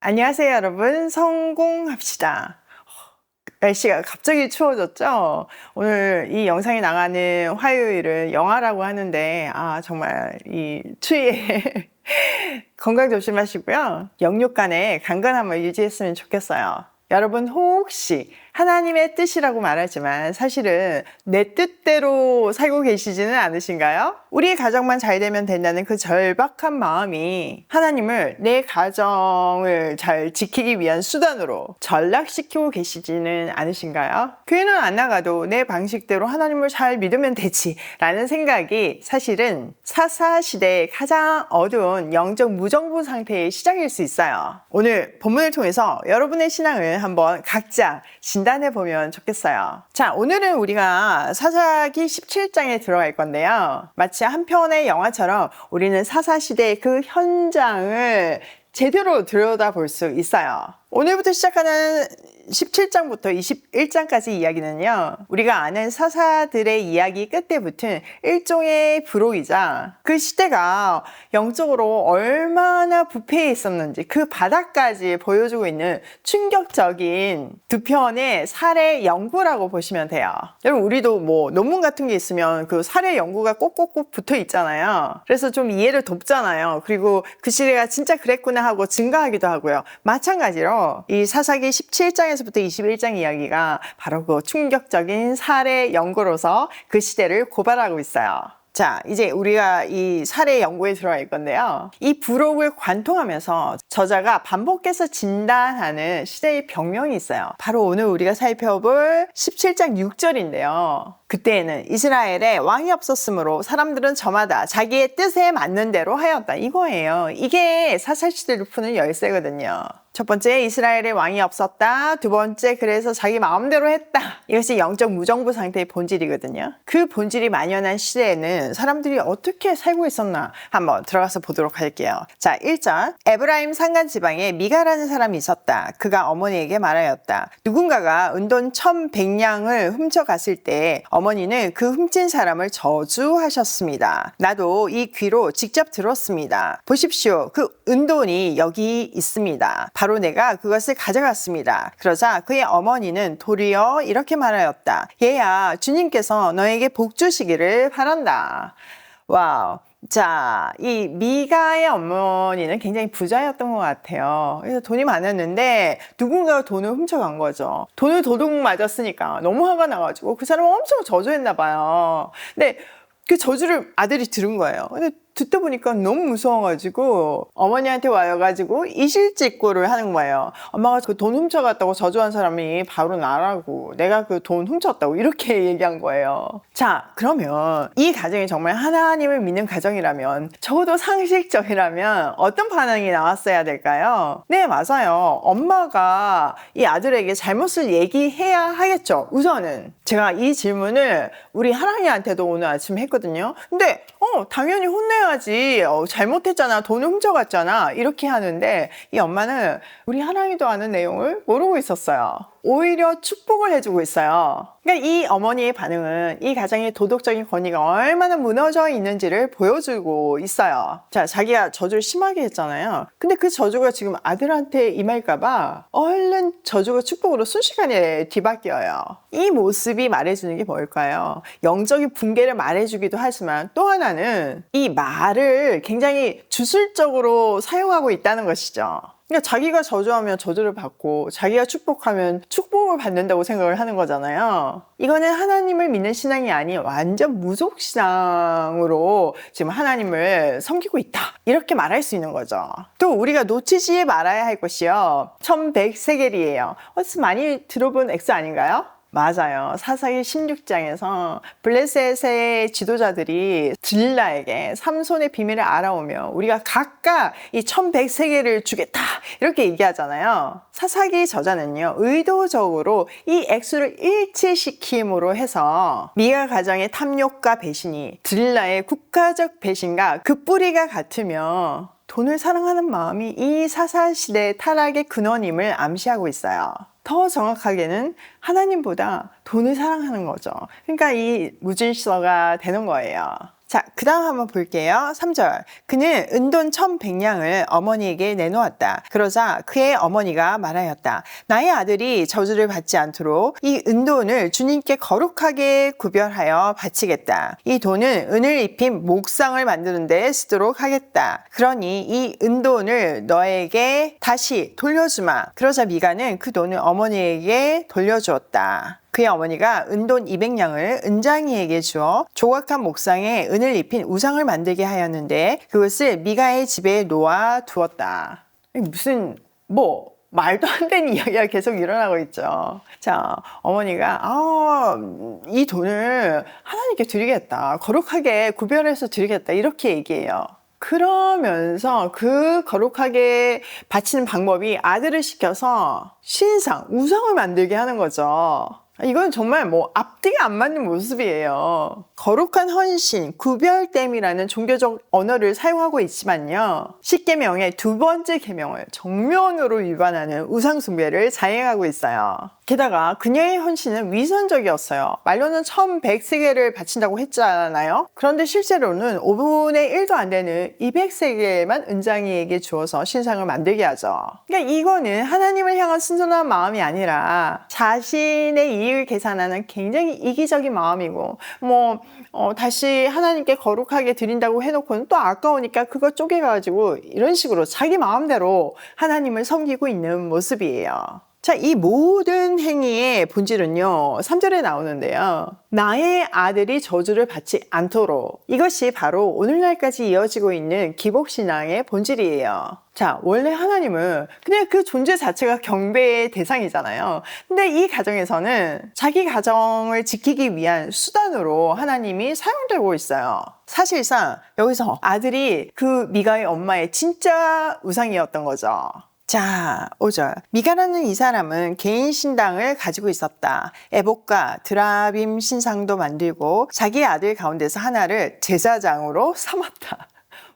안녕하세요, 여러분. 성공합시다. 날씨가 갑자기 추워졌죠? 오늘 이 영상이 나가는 화요일은 영하라고 하는데, 정말 이 추위에 건강 조심하시고요. 영육간에 강건함을 유지했으면 좋겠어요. 여러분 혹시 하나님의 뜻이라고 말하지만 사실은 내 뜻대로 살고 계시지는 않으신가요? 우리 가정만 잘 되면 된다는 그 절박한 마음이 하나님을 내 가정을 잘 지키기 위한 수단으로 전락시키고 계시지는 않으신가요? 교회는 안 나가도 내 방식대로 하나님을 잘 믿으면 되지 라는 생각이 사실은 사사시대의 가장 어두운 영적 무정부 상태의 시작일 수 있어요. 오늘 본문을 통해서 여러분의 신앙을 한번 각자 진단해 보면 좋겠어요. 자, 오늘은 우리가 사사기 17장에 들어갈 건데요. 마치 한 편의 영화처럼 우리는 사사시대의 그 현장을 제대로 들여다볼 수 있어요. 오늘부터 시작하는 17장부터 21장까지 이야기는요, 우리가 아는 사사들의 이야기 끝에 붙은 일종의 부록이자 그 시대가 영적으로 얼마나 부패해 있었는지 그 바닥까지 보여주고 있는 충격적인 두 편의 사례 연구라고 보시면 돼요. 여러분, 우리도 뭐 논문 같은 게 있으면 그 사례 연구가 꼭꼭꼭 붙어 있잖아요. 그래서 좀 이해를 돕잖아요. 그리고 그 시대가 진짜 그랬구나 하고 증가하기도 하고요. 마찬가지로 이 사사기 17장에서부터 21장 이야기가 바로 그 충격적인 사례 연구로서 그 시대를 고발하고 있어요. 자, 이제 우리가 이 사례 연구에 들어갈 건데요. 이 부록을 관통하면서 저자가 반복해서 진단하는 시대의 병명이 있어요. 바로 오늘 우리가 살펴볼 17장 6절인데요. 그때에는 이스라엘에 왕이 없었으므로 사람들은 저마다 자기의 뜻에 맞는 대로 하였다. 이거예요. 이게 사사시대를 푸는 열쇠거든요. 첫 번째, 이스라엘에 왕이 없었다. 두 번째, 그래서 자기 마음대로 했다. 이것이 영적 무정부 상태의 본질이거든요. 그 본질이 만연한 시대에는 사람들이 어떻게 살고 있었나 한번 들어가서 보도록 할게요. 자, 1절. 에브라임 산간 지방에 미가라는 사람이 있었다. 그가 어머니에게 말하였다. 누군가가 은돈 1100냥을 훔쳐갔을 때 어머니는 그 훔친 사람을 저주하셨습니다. 나도 이 귀로 직접 들었습니다. 보십시오. 그 은돈이 여기 있습니다. 바로 내가 그것을 가져갔습니다. 그러자 그의 어머니는 도리어 이렇게 말하였다. 얘야, 주님께서 너에게 복 주시기를 바란다. 와우. 자, 이 미가의 어머니는 굉장히 부자였던 것 같아요. 그래서 돈이 많았는데 누군가가 돈을 훔쳐간 거죠. 돈을 도둑 맞았으니까 너무 화가 나가지고 그 사람을 엄청 저주했나 봐요. 근데 그 저주를 아들이 들은 거예요. 근데 듣다 보니까 너무 무서워가지고 어머니한테 와가지고 이실직고를 하는 거예요. 엄마가 그 돈 훔쳐갔다고 저주한 사람이 바로 나라고, 내가 그 돈 훔쳤다고 이렇게 얘기한 거예요. 자, 그러면 이 가정이 정말 하나님을 믿는 가정이라면, 적어도 상식적이라면 어떤 반응이 나왔어야 될까요? 네, 맞아요. 엄마가 이 아들에게 잘못을 얘기해야 하겠죠. 우선은 제가 이 질문을 우리 하랑이한테도 오늘 아침 했거든요. 근데 당연히 혼내야지. 잘못했잖아. 돈을 훔쳐갔잖아. 이렇게 하는데 이 엄마는 우리 하랑이도 아는 내용을 모르고 있었어요. 오히려 축복을 해주고 있어요. 그러니까 이 어머니의 반응은 이 가정의 도덕적인 권위가 얼마나 무너져 있는지를 보여주고 있어요. 자, 자기가 저주를 심하게 했잖아요. 근데 그 저주가 지금 아들한테 임할까봐 얼른 저주가 축복으로 순식간에 뒤바뀌어요. 이 모습이 말해주는 게 뭘까요? 영적인 붕괴를 말해주기도 하지만 또 하나는 이 말을 굉장히 주술적으로 사용하고 있다는 것이죠. 그러니까 자기가 저주하면 저주를 받고 자기가 축복하면 축복을 받는다고 생각을 하는 거잖아요. 이거는 하나님을 믿는 신앙이 아닌 완전 무속신앙으로 지금 하나님을 섬기고 있다, 이렇게 말할 수 있는 거죠. 또 우리가 놓치지 말아야 할 것이요, 1100세겔이에요. 어디서 많이 들어본 액수 아닌가요? 맞아요. 사사기 16장에서 블레셋의 지도자들이 들라에게 삼손의 비밀을 알아오며 우리가 각각 이 1100세겔을 주겠다, 이렇게 얘기하잖아요. 사사기 저자는요, 의도적으로 이 액수를 일치시킴으로 해서 미가 가정의 탐욕과 배신이 들라의 국가적 배신과 그 뿌리가 같으며 돈을 사랑하는 마음이 이 사사시대의 타락의 근원임을 암시하고 있어요. 더 정확하게는 하나님보다 돈을 사랑하는 거죠. 그러니까 이 무질서가 되는 거예요. 자, 그 다음 한번 볼게요. 3절. 그는 은돈 1,100냥을 어머니에게 내놓았다. 그러자 그의 어머니가 말하였다. 나의 아들이 저주를 받지 않도록 이 은돈을 주님께 거룩하게 구별하여 바치겠다. 이 돈은 은을 입힌 목상을 만드는 데 쓰도록 하겠다. 그러니 이 은돈을 너에게 다시 돌려주마. 그러자 미가는 그 돈을 어머니에게 돌려주었다. 그의 어머니가 은돈 200냥을 은장이에게 주어 조각한 목상에 은을 입힌 우상을 만들게 하였는데 그것을 미가의 집에 놓아 두었다. 무슨 말도 안 되는 이야기가 계속 일어나고 있죠. 자, 어머니가 이 돈을 하나님께 드리겠다. 거룩하게 구별해서 드리겠다. 이렇게 얘기해요. 그러면서 그 거룩하게 바치는 방법이 아들을 시켜서 신상, 우상을 만들게 하는 거죠. 이건 정말 앞뒤가 안 맞는 모습이에요. 거룩한 헌신, 구별됨이라는 종교적 언어를 사용하고 있지만요. 10계명의 두 번째 계명을 정면으로 위반하는 우상 숭배를 자행하고 있어요. 게다가 그녀의 헌신은 위선적이었어요. 말로는 1,100세겔을 바친다고 했잖아요. 그런데 실제로는 5분의 1도 안 되는 200세겔만 은장이에게 주어서 신상을 만들게 하죠. 그러니까 이거는 하나님을 향한 순전한 마음이 아니라 자신의 이익을 계산하는 굉장히 이기적인 마음이고 다시 하나님께 거룩하게 드린다고 해놓고는 또 아까우니까 그거 쪼개가지고 이런 식으로 자기 마음대로 하나님을 섬기고 있는 모습이에요. 자, 이 모든 행위의 본질은요, 3절에 나오는데요. 나의 아들이 저주를 받지 않도록. 이것이 바로 오늘날까지 이어지고 있는 기복신앙의 본질이에요. 자, 원래 하나님은 그냥 그 존재 자체가 경배의 대상이잖아요. 근데 이 가정에서는 자기 가정을 지키기 위한 수단으로 하나님이 사용되고 있어요. 사실상 여기서 아들이 그 미가의 엄마의 진짜 우상이었던 거죠. 자, 5절. 미가라는 이 사람은 개인 신당을 가지고 있었다. 에봇과 드라빔 신상도 만들고 자기 아들 가운데서 하나를 제사장으로 삼았다.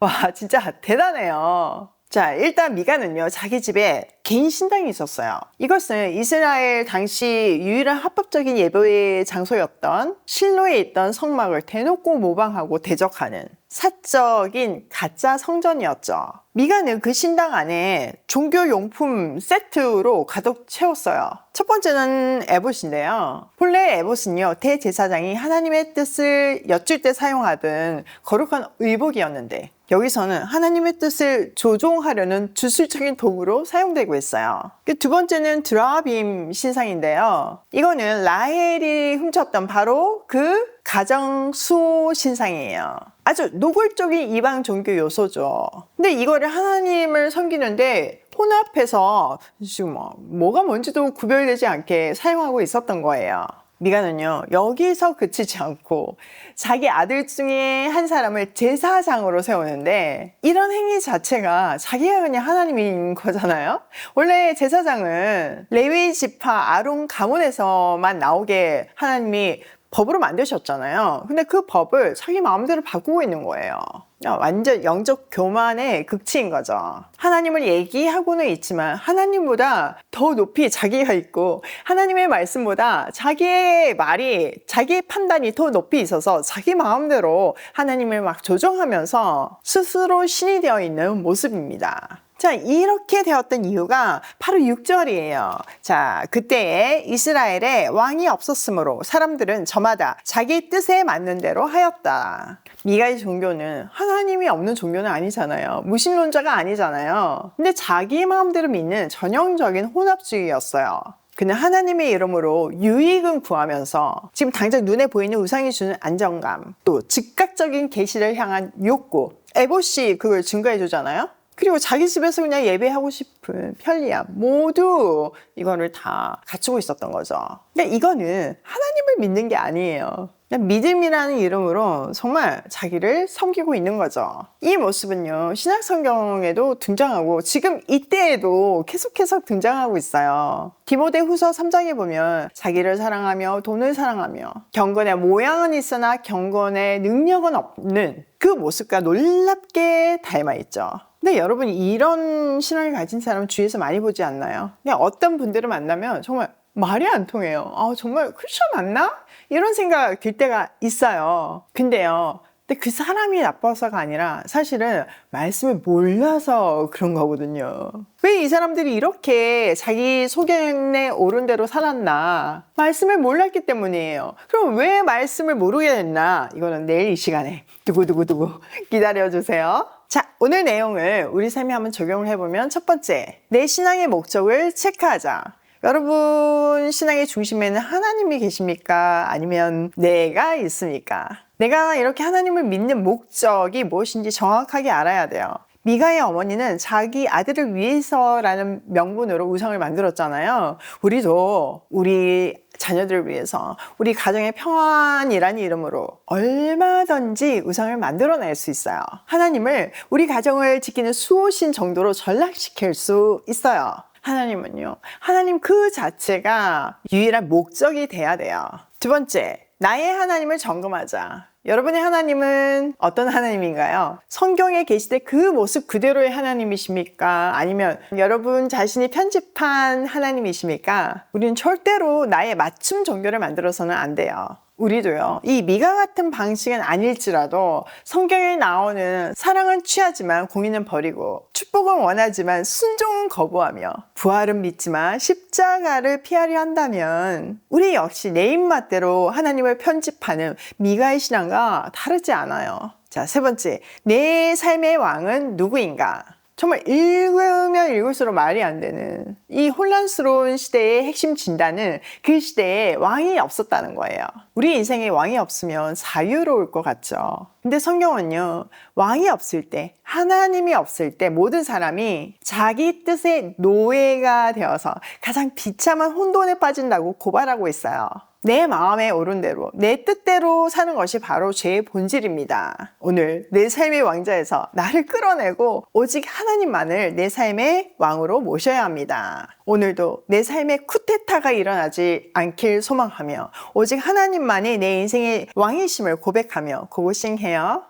와, 진짜 대단해요. 자, 일단 미가는요, 자기 집에 개인 신당이 있었어요. 이것은 이스라엘 당시 유일한 합법적인 예배의 장소였던 실로에 있던 성막을 대놓고 모방하고 대적하는 사적인 가짜 성전이었죠. 미가는 그 신당 안에 종교용품 세트로 가득 채웠어요. 첫 번째는 에봇인데요. 본래 에봇은요, 대제사장이 하나님의 뜻을 여쭐 때 사용하던 거룩한 의복이었는데 여기서는 하나님의 뜻을 조종하려는 주술적인 도구로 사용되고 있어요. 두 번째는 드라빔 신상인데요. 이거는 라헬이 훔쳤던 바로 그 가정 수호 신상이에요. 아주 노골적인 이방 종교 요소죠. 근데 이거를 하나님을 섬기는데 혼합해서 지금 뭐가 뭔지도 구별되지 않게 사용하고 있었던 거예요. 미가는요, 여기서 그치지 않고 자기 아들 중에 한 사람을 제사장으로 세우는데 이런 행위 자체가 자기가 그냥 하나님인 거잖아요. 원래 제사장은 레위 지파 아론 가문에서만 나오게 하나님이 법으로 만드셨잖아요. 근데 그 법을 자기 마음대로 바꾸고 있는 거예요. 완전 영적 교만의 극치인 거죠. 하나님을 얘기하고는 있지만 하나님보다 더 높이 자기가 있고 하나님의 말씀보다 자기의 말이, 자기의 판단이 더 높이 있어서 자기 마음대로 하나님을 막 조정하면서 스스로 신이 되어 있는 모습입니다. 자, 이렇게 되었던 이유가 바로 6절이에요. 자, 그때에 이스라엘에 왕이 없었으므로 사람들은 저마다 자기 뜻에 맞는 대로 하였다. 미가의 종교는 하나님이 없는 종교는 아니잖아요. 무신론자가 아니잖아요. 근데 자기 마음대로 믿는 전형적인 혼합주의였어요. 그는 하나님의 이름으로 유익은 구하면서 지금 당장 눈에 보이는 우상이 주는 안정감, 또 즉각적인 계시를 향한 욕구, 에봇이 그걸 증거해 주잖아요. 그리고 자기 집에서 그냥 예배하고 싶은 편리함, 모두 이거를 다 갖추고 있었던 거죠. 근데 이거는 하나님을 믿는 게 아니에요. 그냥 믿음이라는 이름으로 정말 자기를 섬기고 있는 거죠. 이 모습은요, 신약 성경에도 등장하고 지금 이때에도 계속해서 등장하고 있어요. 디모데후서 3장에 보면 자기를 사랑하며 돈을 사랑하며 경건의 모양은 있으나 경건의 능력은 없는 그 모습과 놀랍게 닮아 있죠. 근데 여러분, 이런 신앙을 가진 사람은 주위에서 많이 보지 않나요? 그냥 어떤 분들을 만나면 정말 말이 안 통해요. 정말 크리스천 맞나? 이런 생각 들 때가 있어요. 근데요, 근데 그 사람이 나빠서가 아니라 사실은 말씀을 몰라서 그런 거거든요. 왜 이 사람들이 이렇게 자기 소견에 오른 대로 살았나? 말씀을 몰랐기 때문이에요. 그럼 왜 말씀을 모르게 됐나? 이거는 내일 이 시간에 두고두고두고 기다려주세요. 자, 오늘 내용을 우리 삶에 한번 적용을 해보면 첫 번째, 내 신앙의 목적을 체크하자. 여러분 신앙의 중심에는 하나님이 계십니까? 아니면 내가 있습니까? 내가 이렇게 하나님을 믿는 목적이 무엇인지 정확하게 알아야 돼요. 미가의 어머니는 자기 아들을 위해서라는 명분으로 우상을 만들었잖아요. 우리도 우리 자녀들을 위해서 우리 가정의 평안이라는 이름으로 얼마든지 우상을 만들어낼 수 있어요. 하나님을 우리 가정을 지키는 수호신 정도로 전락시킬 수 있어요. 하나님은요, 하나님 그 자체가 유일한 목적이 돼야 돼요. 두 번째, 나의 하나님을 점검하자. 여러분의 하나님은 어떤 하나님인가요? 성경에 계시되 그 모습 그대로의 하나님이십니까? 아니면 여러분 자신이 편집한 하나님이십니까? 우리는 절대로 나의 맞춤 종교를 만들어서는 안 돼요. 우리도요, 이 미가 같은 방식은 아닐지라도 성경에 나오는 사랑은 취하지만 공의는 버리고 축복은 원하지만 순종은 거부하며 부활은 믿지만 십자가를 피하려 한다면 우리 역시 내 입맛대로 하나님을 편집하는 미가의 신앙과 다르지 않아요. 자, 세 번째, 내 삶의 왕은 누구인가? 정말 읽으면 읽을수록 말이 안 되는 이 혼란스러운 시대의 핵심 진단은 그 시대에 왕이 없었다는 거예요. 우리 인생에 왕이 없으면 자유로울 것 같죠. 근데 성경은요, 왕이 없을 때, 하나님이 없을 때 모든 사람이 자기 뜻의 노예가 되어서 가장 비참한 혼돈에 빠진다고 고발하고 있어요. 내 마음에 오른 대로, 내 뜻대로 사는 것이 바로 죄의 본질입니다. 오늘 내 삶의 왕자에서 나를 끌어내고 오직 하나님만을 내 삶의 왕으로 모셔야 합니다. 오늘도 내 삶에 쿠데타가 일어나지 않길 소망하며 오직 하나님만이 내 인생의 왕이심을 고백하며 고고싱해요.